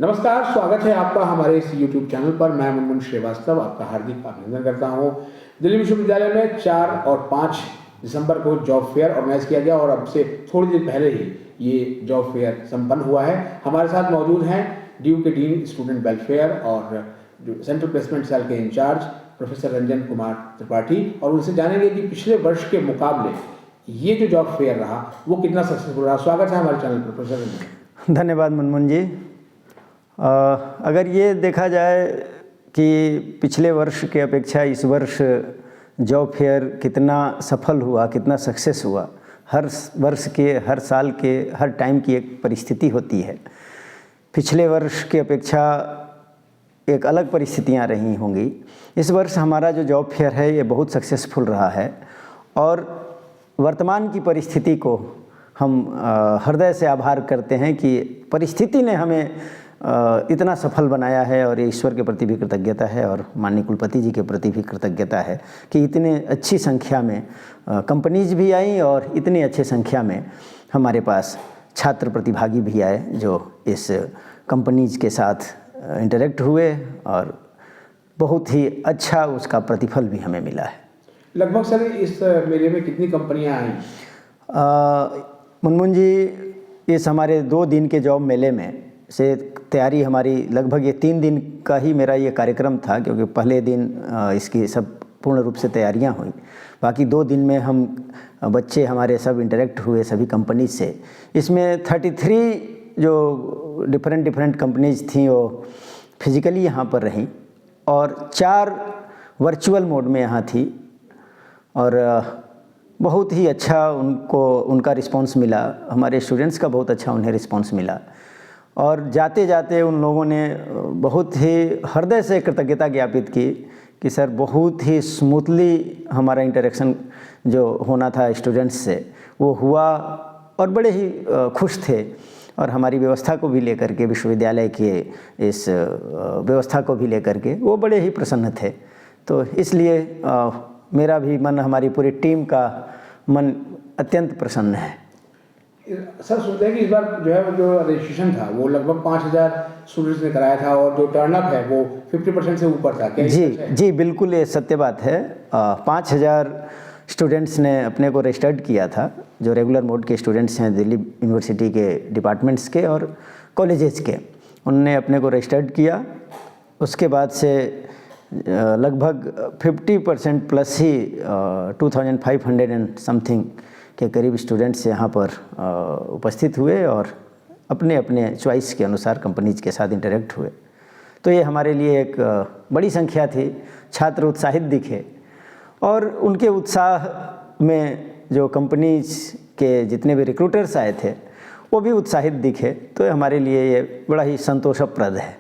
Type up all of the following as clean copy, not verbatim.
नमस्कार, स्वागत है आपका हमारे इस YouTube चैनल पर। मैं मुनमुन श्रीवास्तव आपका हार्दिक अभिनंदन करता हूं। दिल्ली विश्वविद्यालय में 4 और 5 दिसंबर को जॉब फेयर ऑर्गेनाइज किया गया और अब से थोड़ी देर पहले ही ये जॉब फेयर संपन्न हुआ है। हमारे साथ मौजूद हैं DU के डीन स्टूडेंट वेलफेयर और जो सेंट्रल प्लेसमेंट सेल के इंचार्ज प्रोफेसर रंजन कुमार त्रिपाठी, और उनसे जानेंगे कि पिछले वर्ष के मुकाबले ये जो जॉब फेयर रहा वो कितना सक्सेसफुल रहा। स्वागत है हमारे चैनल पर प्रोफेसर रंजन। धन्यवाद मुनमुन जी। अगर ये देखा जाए कि पिछले वर्ष के अपेक्षा इस वर्ष जॉब फेयर कितना सफल हुआ, कितना सक्सेस हुआ, हर वर्ष के, हर साल के, हर टाइम की एक परिस्थिति होती है। पिछले वर्ष की अपेक्षा एक अलग परिस्थितियां रही होंगी। इस वर्ष हमारा जो जॉब फेयर है ये बहुत सक्सेसफुल रहा है और वर्तमान की परिस्थिति को हम हृदय से आभार करते हैं कि परिस्थिति ने हमें इतना सफल बनाया है, और ये ईश्वर के प्रति भी कृतज्ञता है और माननीय कुलपति जी के प्रति भी कृतज्ञता है कि इतने अच्छी संख्या में कंपनीज भी आई और इतनी अच्छी संख्या में हमारे पास छात्र प्रतिभागी भी आए जो इस कंपनीज के साथ इंटरेक्ट हुए और बहुत ही अच्छा उसका प्रतिफल भी हमें मिला है। लगभग सर इस मेले में कितनी कंपनियां आई? मुनमुन जी, इस हमारे 2 दिन के जॉब मेले में से तैयारी हमारी लगभग ये 3 दिन का ही मेरा ये कार्यक्रम था, क्योंकि पहले दिन इसकी सब पूर्ण रूप से तैयारियां हुई। बाकी 2 दिन में हम बच्चे हमारे सब इंटरेक्ट हुए सभी कंपनीज से। इसमें 33 जो डिफरेंट कंपनीज थी वो फिजिकली यहाँ पर रहीं और 4 वर्चुअल मोड में यहाँ थी, और बहुत ही अच्छा उनका रिस्पांस मिला। हमारे स्टूडेंट्स का बहुत अच्छा उन्हें रिस्पांस मिला और जाते जाते उन लोगों ने बहुत ही हृदय से कृतज्ञता ज्ञापित की कि सर बहुत ही स्मूथली हमारा इंटरेक्शन जो होना था स्टूडेंट्स से वो हुआ, और बड़े ही खुश थे। और हमारी व्यवस्था को भी लेकर के, विश्वविद्यालय के इस व्यवस्था को भी लेकर के वो बड़े ही प्रसन्न थे। तो इसलिए मेरा भी मन, हमारी पूरी टीम का मन अत्यंत प्रसन्न है। सर, सुनते हैं कि इस बार जो है जो रजिस्ट्रेशन था वो लगभग 5000 स्टूडेंट्स ने कराया था और जो टर्नअप है वो 50% से ऊपर था। क्या जी बिल्कुल, ये सत्य बात है। 5000 स्टूडेंट्स ने अपने को रजिस्टर्ड किया था, जो रेगुलर मोड के स्टूडेंट्स हैं दिल्ली यूनिवर्सिटी के डिपार्टमेंट्स के और कॉलेजेस के, उनने अपने को रजिस्टर्ड किया। उसके बाद से लगभग 50% प्लस ही 2500 एंड समथिंग के करीब स्टूडेंट्स यहाँ पर उपस्थित हुए और अपने अपने चॉइस के अनुसार कंपनीज के साथ इंटरेक्ट हुए। तो ये हमारे लिए एक बड़ी संख्या थी। छात्र उत्साहित दिखे और उनके उत्साह में जो कंपनीज के जितने भी रिक्रूटर्स आए थे वो भी उत्साहित दिखे। तो हमारे लिए ये बड़ा ही संतोषप्रद है।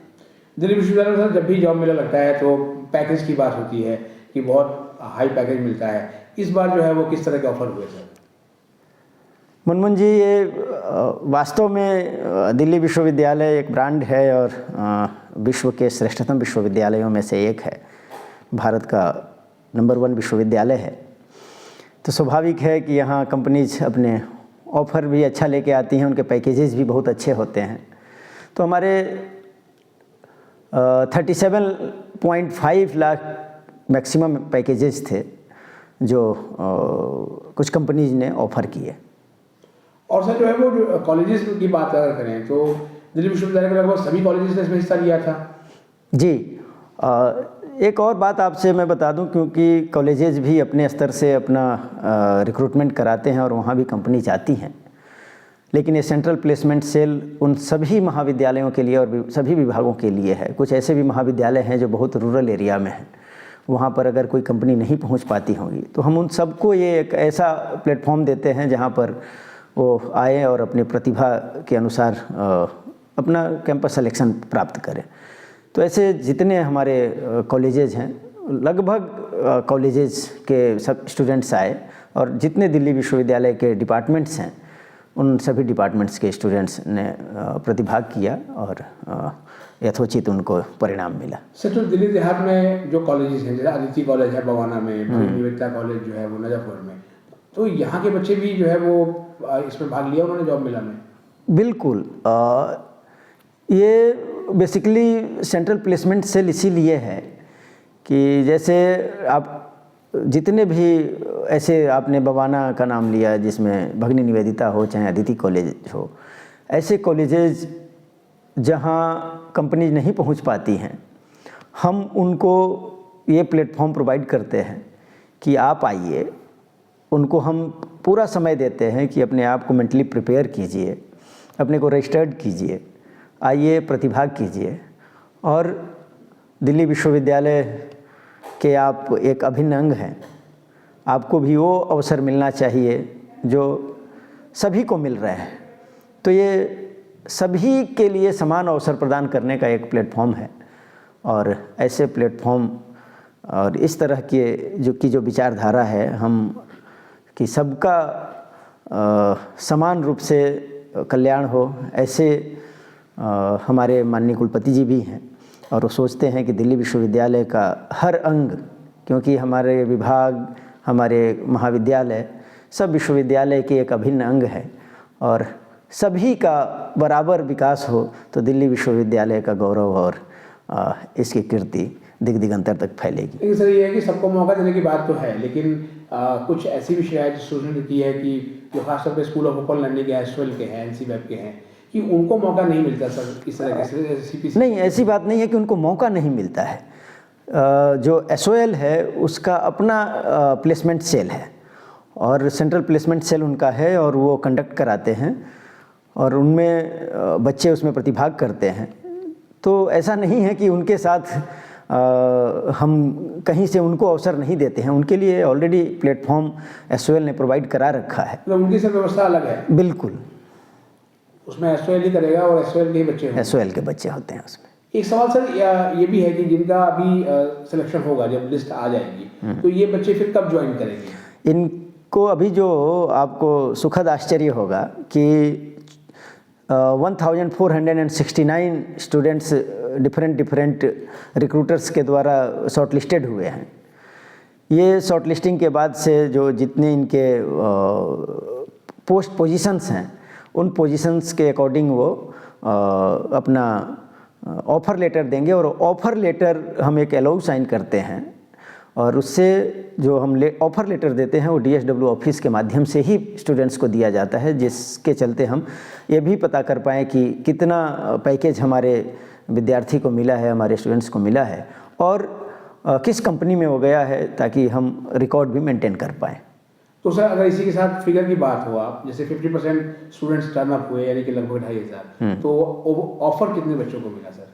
दिल्ली विश्वविद्यालय में जब भी जॉब मेला लगता है तो पैकेज की बात होती है कि बहुत हाई पैकेज मिलता है। इस बार जो है वो किस तरह के ऑफर हुए सर? मुनमुन जी, ये वास्तव में दिल्ली विश्वविद्यालय एक ब्रांड है और विश्व के श्रेष्ठतम विश्वविद्यालयों में से एक है। भारत का नंबर 1 विश्वविद्यालय है। तो स्वाभाविक है कि यहाँ कंपनीज अपने ऑफ़र भी अच्छा लेके आती हैं, उनके पैकेजेस भी बहुत अच्छे होते हैं। तो हमारे 37.5 लाख मैक्सिमम पैकेजेस थे जो कुछ कंपनीज ने ऑफ़र किए। और सर जो है वो कॉलेजेस की बात अगर करें तो दिल्ली विश्वविद्यालय के लगभग सभी कॉलेजेस ने इसमें हिस्सा लिया था। जी, एक और बात आपसे मैं बता दूं, क्योंकि कॉलेजेस भी अपने स्तर से अपना रिक्रूटमेंट कराते हैं और वहाँ भी कंपनी जाती हैं, लेकिन ये सेंट्रल प्लेसमेंट सेल उन सभी महाविद्यालयों के लिए और सभी विभागों के लिए है। कुछ ऐसे भी महाविद्यालय हैं जो बहुत रूरल एरिया में हैं, वहाँ पर अगर कोई कंपनी नहीं पहुँच पाती होगी तो हम उन सबको ये एक ऐसा प्लेटफॉर्म देते हैं जहाँ पर वो आए और अपनी प्रतिभा के अनुसार अपना कैंपस सिलेक्शन प्राप्त करें। तो ऐसे जितने हमारे कॉलेजेस हैं, लगभग कॉलेजेस के सब स्टूडेंट्स आए और जितने दिल्ली विश्वविद्यालय के डिपार्टमेंट्स हैं उन सभी डिपार्टमेंट्स के स्टूडेंट्स ने प्रतिभाग किया और यथोचित उनको परिणाम मिला। सर, तो दिल्ली देहात में जो कॉलेजेस हैं, जैसे अदिति कॉलेज है बवाना में, निवेदिता कॉलेज जो है वो नजफपुर में, तो यहाँ के बच्चे भी जो है वो इसमें भाग लिया उन्होंने जॉब मेला में? बिल्कुल। ये बेसिकली सेंट्रल प्लेसमेंट सेल इसीलिए है कि जैसे आप जितने भी ऐसे, आपने बवाना का नाम लिया जिसमें भगिनी निवेदिता हो, चाहे अदिति कॉलेज हो, ऐसे कॉलेजेस जहाँ कंपनीज नहीं पहुँच पाती हैं, हम उनको ये प्लेटफॉर्म प्रोवाइड करते हैं कि आप आइए। उनको हम पूरा समय देते हैं कि अपने आप को मेंटली प्रिपेयर कीजिए, अपने को रजिस्टर्ड कीजिए, आइए प्रतिभाग कीजिए और दिल्ली विश्वविद्यालय के आप एक अभिन्न अंग हैं। आपको भी वो अवसर मिलना चाहिए जो सभी को मिल रहा है। तो ये सभी के लिए समान अवसर प्रदान करने का एक प्लेटफॉर्म है और ऐसे प्लेटफॉर्म और इस तरह के जो विचारधारा है हम कि सबका समान रूप से कल्याण हो, ऐसे हमारे माननीय कुलपति जी भी हैं और वो सोचते हैं कि दिल्ली विश्वविद्यालय का हर अंग, क्योंकि हमारे विभाग, हमारे महाविद्यालय सब विश्वविद्यालय के एक अभिन्न अंग है और सभी का बराबर विकास हो तो दिल्ली विश्वविद्यालय का गौरव और इसकी कीर्ति दिग दिगंतर तक फैलेगी। लेकिन सर ये है कि सबको मौका देने की बात तो है, लेकिन कुछ ऐसी भी शिकायत सोशल ने की है कि जो खासतौर पर स्कूल ऑफ ओपन लर्निंग के एसओएल के हैं, एनसीवेब के हैं, कि उनको मौका नहीं मिलता सर इस तरह के सीपीसी? नहीं, ऐसी बात नहीं है कि उनको मौका नहीं मिलता है। जो एसओएल है उसका अपना प्लेसमेंट सेल है और सेंट्रल प्लेसमेंट सेल उनका है और वो कंडक्ट कराते हैं और उनमें बच्चे उसमें प्रतिभाग करते हैं। तो ऐसा नहीं है कि उनके साथ हम कहीं से उनको अवसर नहीं देते हैं। उनके लिए ऑलरेडी प्लेटफॉर्म एसओएल ने प्रोवाइड करा रखा है। तो उनकी सब व्यवस्था अलग है? बिल्कुल, उसमें एसओएल ही करेगा और एसओएल के ही बच्चे होंगे? एसओएल के बच्चे होते हैं उसमें। एक सवाल सर ये भी है कि जिनका अभी सिलेक्शन होगा, जब लिस्ट आ जाएगी, तो ये बच्चे फिर कब ज्वाइन करेंगे? इनको अभी जो आपको सुखद आश्चर्य होगा कि 1469 स्टूडेंट्स डिफरेंट रिक्रूटर्स के द्वारा शॉर्टलिस्टेड हुए हैं। ये शॉर्टलिस्टिंग के बाद से जो जितने इनके पोस्ट पोजीशंस हैं, उन पोजीशंस के अकॉर्डिंग वो अपना ऑफ़र लेटर देंगे और ऑफ़र लेटर हम एक एलओ साइन करते हैं और उससे जो हम ऑफ़र लेटर देते हैं वो डीएसडब्ल्यू ऑफिस के माध्यम से ही स्टूडेंट्स को दिया जाता है, जिसके चलते हम ये भी पता कर पाएँ कि कितना पैकेज हमारे विद्यार्थी को मिला है, हमारे स्टूडेंट्स को मिला है और किस कंपनी में वो गया है, ताकि हम रिकॉर्ड भी मेंटेन कर पाएँ। तो सर अगर इसी के साथ फिगर की बात हो, आप जैसे 50% स्टूडेंट्स टर्न अप हुए, यानी कि लगभग 2500, तो ऑफर कितने बच्चों को मिला सर?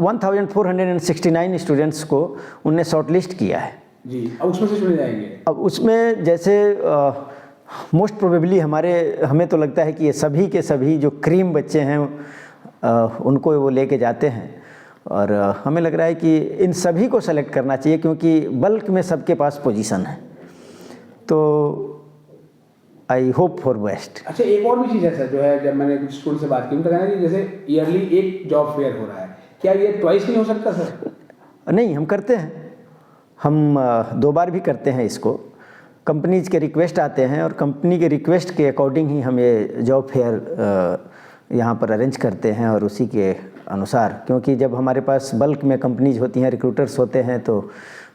1469 स्टूडेंट्स को उनने शॉर्टलिस्ट किया है जी। अब उसमें से चुने जाएंगे? अब उसमें जैसे मोस्ट प्रोबेबली हमें तो लगता है कि ये सभी के सभी जो क्रीम बच्चे हैं उनको वो लेके जाते हैं और हमें लग रहा है कि इन सभी को सेलेक्ट करना चाहिए, क्योंकि बल्क में सबके पास पोजीशन है। तो आई होप फॉर बेस्ट। अच्छा, एक और भी चीज़ है सर, जो है जब मैंने कुछ स्टूडेंट से बात की, उनका कहना है कि जैसे ईयरली एक जॉब फेयर हो रहा है, क्या ये ट्वाइस नहीं हो सकता सर? नहीं, हम करते हैं, हम 2 बार भी करते हैं इसको। कंपनीज के रिक्वेस्ट आते हैं और कंपनी के रिक्वेस्ट के अकॉर्डिंग ही हम ये जॉब फेयर यहाँ पर अरेंज करते हैं और उसी के अनुसार, क्योंकि जब हमारे पास बल्क में कंपनीज होती हैं, रिक्रूटर्स होते हैं, तो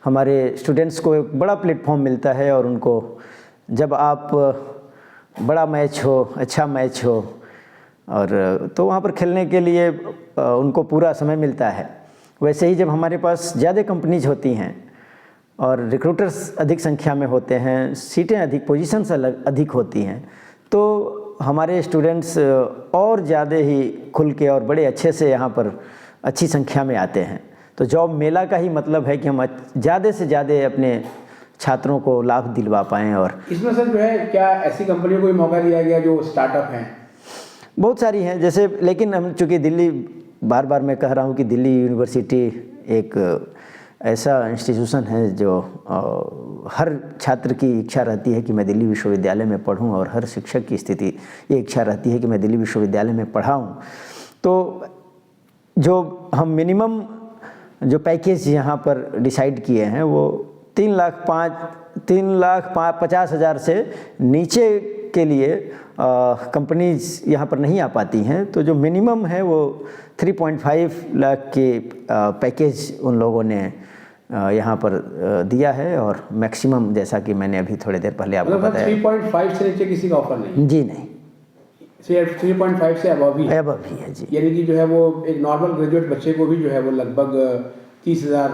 हमारे स्टूडेंट्स को एक बड़ा प्लेटफॉर्म मिलता है और उनको जब आप बड़ा मैच हो, अच्छा मैच हो और तो वहाँ पर खेलने के लिए उनको पूरा समय मिलता है। वैसे ही जब हमारे पास ज़्यादा कंपनीज होती हैं और रिक्रूटर्स अधिक संख्या में होते हैं, सीटें अधिक, पोजीशंस अधिक होती हैं, तो हमारे स्टूडेंट्स और ज़्यादा ही खुल के और बड़े अच्छे से यहाँ पर अच्छी संख्या में आते हैं। तो जॉब मेला का ही मतलब है कि हम ज़्यादा से ज़्यादा अपने छात्रों को लाभ दिलवा पाएँ। और इसमें सर जो है, क्या ऐसी कंपनियों को भी मौका दिया गया जो स्टार्टअप हैं? बहुत सारी हैं, जैसे, लेकिन हम चूँकि दिल्ली, बार बार मैं कह रहा हूँ कि दिल्ली यूनिवर्सिटी एक ऐसा इंस्टीट्यूशन है जो हर छात्र की इच्छा रहती है कि मैं दिल्ली विश्वविद्यालय में पढूं और हर शिक्षक की स्थिति ये इच्छा रहती है कि मैं दिल्ली विश्वविद्यालय में पढ़ाऊं। तो जो हम मिनिमम जो पैकेज यहाँ पर डिसाइड किए हैं वो 3,50,000 से नीचे के लिए कंपनीज यहाँ पर नहीं आ पाती हैं, तो जो मिनिमम है वो 3.5 लाख के पैकेज उन लोगों ने यहाँ पर दिया है, और मैक्सिमम जैसा कि मैंने अभी थोड़ी देर पहले आपको मतलब बताया। 3.5 से नीचे किसी का ऑफर नहीं? जी नहीं, 3.5 से अबव ही है जी। यानी कि जो है वो एक नॉर्मल ग्रेजुएट बच्चे को भी जो है वो लगभग 30,000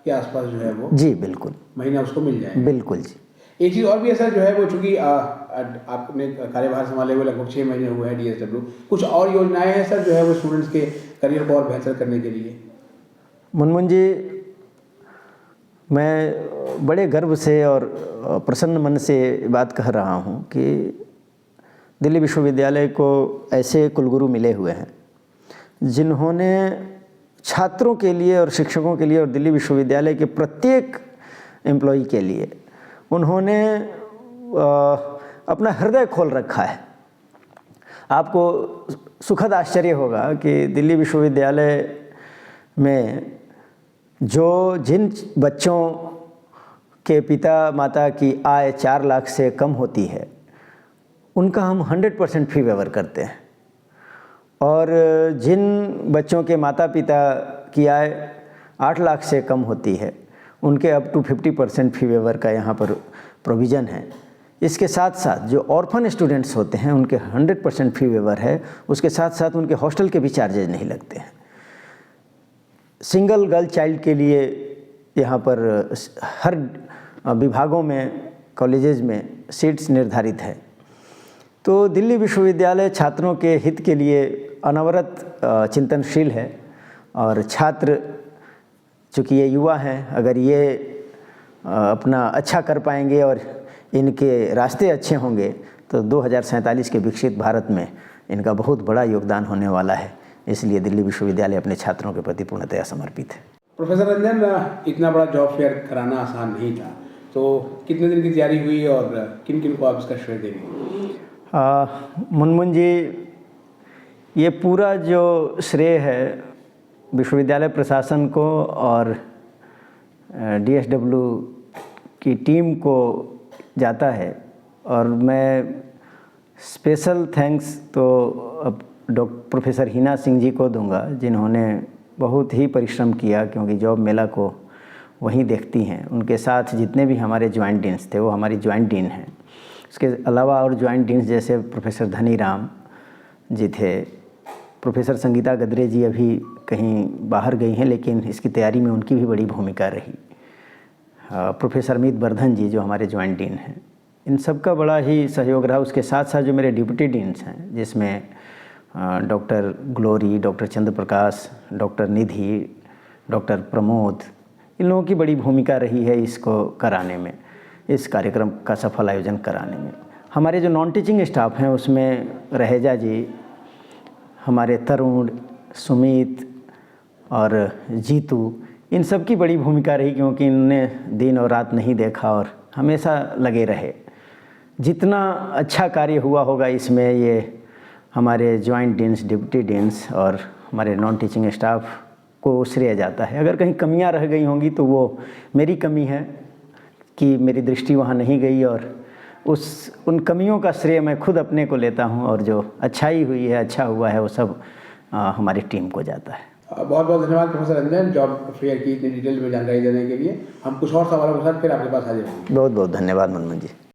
के आसपास जो है वो जी बिल्कुल महीना उसको मिल जाए। बिल्कुल जी। एक चीज़ और भी है सर, जो है वो चूँकि आपने कार्यभार संभाले हुए लगभग 6 महीने हुए हैं DSW, कुछ और योजनाएं हैं सर जो है वो स्टूडेंट्स के करियर को और बेहतर करने के लिए? मुनमुन जी, मैं बड़े गर्व से और प्रसन्न मन से बात कह रहा हूँ कि दिल्ली विश्वविद्यालय को ऐसे कुलगुरु मिले हुए हैं जिन्होंने छात्रों के लिए और शिक्षकों के लिए और दिल्ली विश्वविद्यालय के प्रत्येक एम्प्लॉई के लिए उन्होंने अपना हृदय खोल रखा है। आपको सुखद आश्चर्य होगा कि दिल्ली विश्वविद्यालय में जिन बच्चों के पिता माता की आय 4 लाख से कम होती है, उनका हम 100% फी वेवर करते हैं, और जिन बच्चों के माता पिता की आय 8 लाख से कम होती है, उनके अप टू 50% फी वेवर का यहाँ पर प्रोविज़न है। इसके साथ साथ जो ऑर्फन स्टूडेंट्स होते हैं उनके 100% फी वेवर है, उसके साथ साथ उनके हॉस्टल के भी चार्जेज नहीं लगते हैं। सिंगल गर्ल चाइल्ड के लिए यहाँ पर हर विभागों में, कॉलेजेस में सीट्स निर्धारित है। तो दिल्ली विश्वविद्यालय छात्रों के हित के लिए अनवरत चिंतनशील है, और छात्र चूँकि ये युवा हैं, अगर ये अपना अच्छा कर पाएंगे और इनके रास्ते अच्छे होंगे तो 2047 के विकसित भारत में इनका बहुत बड़ा योगदान होने वाला है। इसलिए दिल्ली विश्वविद्यालय अपने छात्रों के प्रति पूर्णतया समर्पित है। प्रोफेसर रंजन, इतना बड़ा जॉब फेयर कराना आसान नहीं था, तो कितने दिन की तैयारी हुई और किन किन को आप इसका श्रेय देंगे? मुनमुन जी, ये पूरा जो श्रेय है विश्वविद्यालय प्रशासन को और DSW की टीम को जाता है, और मैं स्पेशल थैंक्स तो अब प्रोफेसर हिना सिंह जी को दूंगा, जिन्होंने बहुत ही परिश्रम किया, क्योंकि जॉब मेला को वहीं देखती हैं। उनके साथ जितने भी हमारे ज्वाइंट डीन्स थे, वो हमारी ज्वाइंट डीन हैं। उसके अलावा और ज्वाइंट डीन्स जैसे प्रोफेसर धनी राम जी थे, प्रोफेसर संगीता गद्रे जी अभी कहीं बाहर गई हैं, लेकिन इसकी तैयारी में उनकी भी बड़ी भूमिका रही। प्रोफेसर अमित वर्धन जी जो हमारे ज्वाइंट डीन हैं, इन सब का बड़ा ही सहयोग रहा। उसके साथ साथ जो मेरे डिप्टी डीन्स हैं, जिसमें डॉक्टर ग्लोरी, डॉक्टर चंद्र प्रकाश, डॉक्टर निधि, डॉक्टर प्रमोद, इन लोगों की बड़ी भूमिका रही है इसको कराने में, इस कार्यक्रम का सफल आयोजन कराने में। हमारे जो नॉन टीचिंग स्टाफ हैं उसमें रहेजा जी, हमारे तरुण, सुमित और जीतू, इन सब की बड़ी भूमिका रही, क्योंकि इन्होंने दिन और रात नहीं देखा और हमेशा लगे रहे। जितना अच्छा कार्य हुआ होगा इसमें ये हमारे ज्वाइंट डीन्स, डिप्टी डीन्स और हमारे नॉन टीचिंग स्टाफ को श्रेय जाता है। अगर कहीं कमियां रह गई होंगी तो वो मेरी कमी है कि मेरी दृष्टि वहाँ नहीं गई, और उन कमियों का श्रेय मैं खुद अपने को लेता हूँ, और जो अच्छाई हुई है, अच्छा हुआ है, वो सब हमारी टीम को जाता है। बहुत बहुत धन्यवाद प्रोफेसर रंजन, जॉब फेयर की इतनी डिटेल में जानकारी देने के लिए। हम कुछ और सवालों के साथ फिर आपके पास हाजिर होंगे। बहुत बहुत धन्यवाद मुनमुन जी।